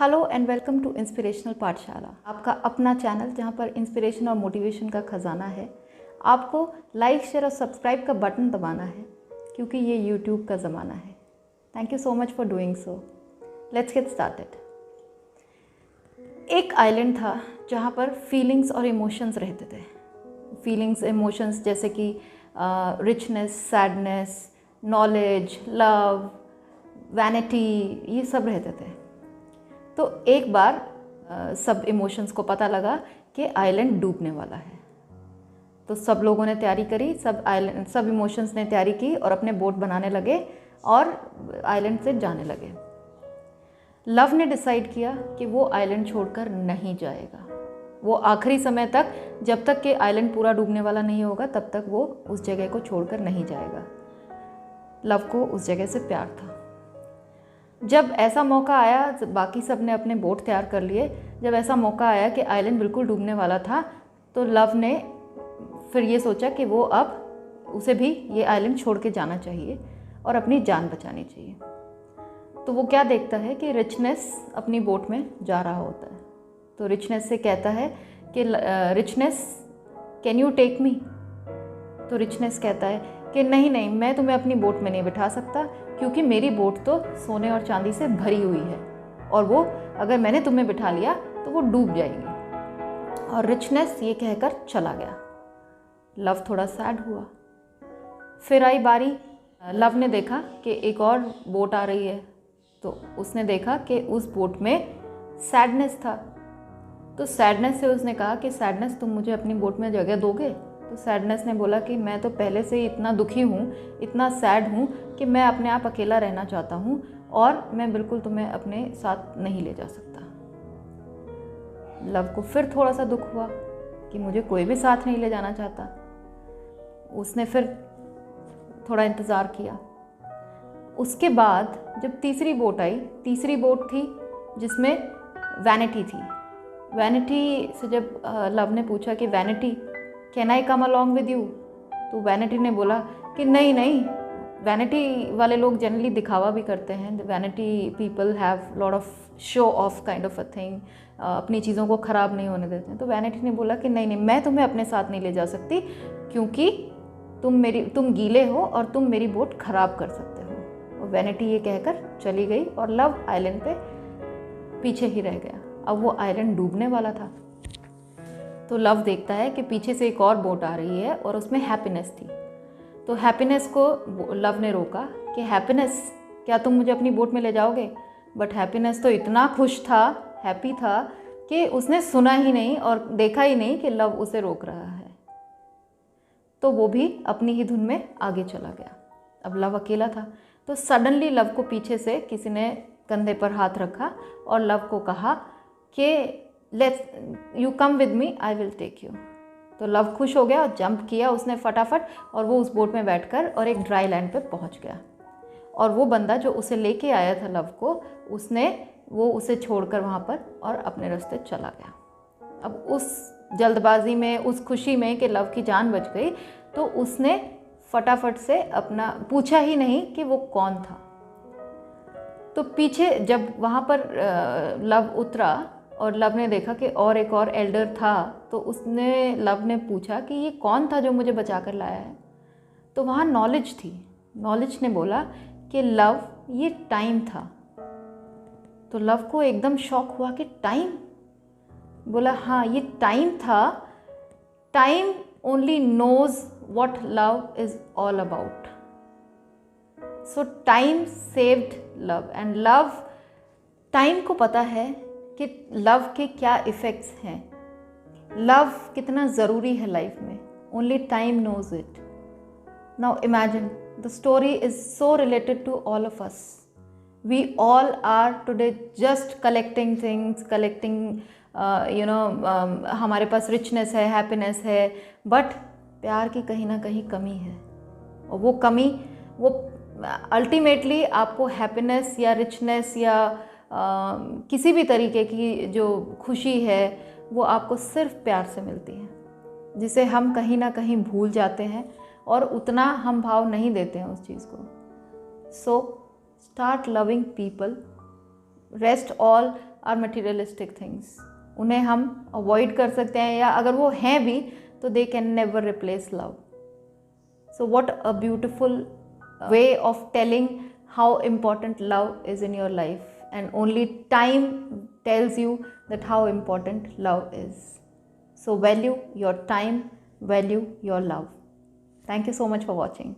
Hello and welcome to inspirational Pathshala, आपका अपना channel जहां पर इंस्पिरेशन और मोटिवेशन का खजाना है। आपको लाइक, शेयर और सब्सक्राइब का बटन दबाना है क्योंकि ये यूट्यूब का ज़माना है। Thank you so much for doing so. Let's get started. एक आइलैंड था जहां पर फीलिंग्स और इमोशंस रहते थे। फीलिंग्स, इमोशंस जैसे कि richness, sadness, knowledge, love, vanity, ये सब रहते थे। तो एक बार सब इमोशंस को पता लगा कि आइलैंड डूबने वाला है। तो सब लोगों ने तैयारी करी, सब इमोशंस ने तैयारी की और अपने बोट बनाने लगे और आइलैंड से जाने लगे। लव ने डिसाइड किया कि वो आइलैंड छोड़कर नहीं जाएगा। वो आखिरी समय तक, जब तक कि आइलैंड पूरा डूबने वाला नहीं होगा, तब तक वो उस जगह को छोड़कर नहीं जाएगा। लव को उस जगह से प्यार था। जब ऐसा मौका आया, बाकी सब ने अपने बोट तैयार कर लिए। जब ऐसा मौका आया कि आइलैंड बिल्कुल डूबने वाला था, तो लव ने फिर ये सोचा कि वो अब उसे भी ये आइलैंड छोड़ के जाना चाहिए और अपनी जान बचानी चाहिए। तो वो क्या देखता है कि रिचनेस अपनी बोट में जा रहा होता है। तो रिचनेस से कहता है कि richness, can you take me? तो रिचनेस कहता है कि नहीं नहीं, मैं तुम्हें अपनी बोट में नहीं बिठा सकता क्योंकि मेरी बोट तो सोने और चांदी से भरी हुई है और वो अगर मैंने तुम्हें बिठा लिया तो वो डूब जाएगी। और रिचनेस ये कहकर चला गया। लव थोड़ा सैड हुआ। फिर आई बारी, लव ने देखा कि एक और बोट आ रही है। तो उसने देखा कि उस बोट में सैडनेस था। तो सैडनेस से उसने कहा कि सैडनेस, तुम मुझे अपनी बोट में जगह दोगे? तो सैडनेस ने बोला कि मैं तो पहले से ही इतना दुखी हूँ, इतना सैड हूँ कि मैं अपने आप अकेला रहना चाहता हूँ और मैं बिल्कुल तुम्हें अपने साथ नहीं ले जा सकता। लव को फिर थोड़ा सा दुख हुआ कि मुझे कोई भी साथ नहीं ले जाना चाहता। उसने फिर थोड़ा इंतज़ार किया। उसके बाद जब तीसरी बोट आई, तीसरी बोट थी जिसमें वैनिटी थी। वैनिटी से जब लव ने पूछा कि vanity, can I come along with you? तो वैनिटी ने बोला कि नहीं नहीं, वैनिटी वाले लोग जनरली दिखावा भी करते हैं। Vanity people have lot of show off kind of a thing, अपनी चीज़ों को ख़राब नहीं होने देते हैं। तो वैनिटी ने बोला कि नहीं नहीं, मैं तुम्हें अपने साथ नहीं ले जा सकती क्योंकि तुम गीले हो और तुम मेरी बोट ख़राब कर सकते हो। और वैनिटी ये कहकर चली गई और लव आइलैंड पे पीछे ही रह गया। अब वो आइलैंड डूबने वाला था। तो लव देखता है कि पीछे से एक और बोट आ रही है और उसमें हैप्पीनेस थी। तो हैप्पीनेस को लव ने रोका कि हैप्पीनेस, क्या तुम मुझे अपनी बोट में ले जाओगे? बट हैप्पीनेस तो इतना खुश था, हैप्पी था कि उसने सुना ही नहीं और देखा ही नहीं कि लव उसे रोक रहा है। तो वो भी अपनी ही धुन में आगे चला गया। अब लव अकेला था। तो सडनली लव को पीछे से किसी ने कंधे पर हाथ रखा और लव को कहा कि let's you come with me, I will take you. तो लव खुश हो गया और जंप किया उसने फटाफट, और वो उस बोट में बैठकर और एक ड्राई लैंड पे पहुंच गया। और वो बंदा जो उसे लेके आया था लव को, वो उसे छोड़कर वहाँ पर और अपने रास्ते चला गया। अब उस जल्दबाजी में, उस खुशी में कि लव की जान बच गई, तो उसने फटाफट से अपना पूछा ही नहीं कि वो कौन था। तो पीछे जब वहाँ पर लव उतरा और लव ने देखा कि और एक और एल्डर था, तो लव ने पूछा कि ये कौन था जो मुझे बचा कर लाया है? तो वहाँ नॉलेज थी। नॉलेज ने बोला कि लव, ये टाइम था। तो लव को एकदम शॉक हुआ कि टाइम? बोला हाँ, ये टाइम था। Time only knows what love is all about. So time saved love and love, time को पता है कि लव के क्या इफ़ेक्ट्स हैं, लव कितना ज़रूरी है लाइफ में। Only time knows it. Now imagine, the story is so related to all of us. We all are today just collecting things, हमारे पास रिचनेस है, हैप्पीनेस है, बट प्यार की कहीं ना कहीं कमी है। और वो कमी, वो अल्टीमेटली आपको हैप्पीनेस या रिचनेस या किसी भी तरीके की जो खुशी है, वो आपको सिर्फ प्यार से मिलती है, जिसे हम कहीं ना कहीं भूल जाते हैं और उतना हम भाव नहीं देते हैं उस चीज़ को। So start loving people rest all are materialistic things, उन्हें हम अवॉइड कर सकते हैं, या अगर वो हैं भी तो they can never replace love. So what a beautiful way of telling how important love is in your life, and only time tells you that how important love is. So value your time, value your love. Thank you so much for watching.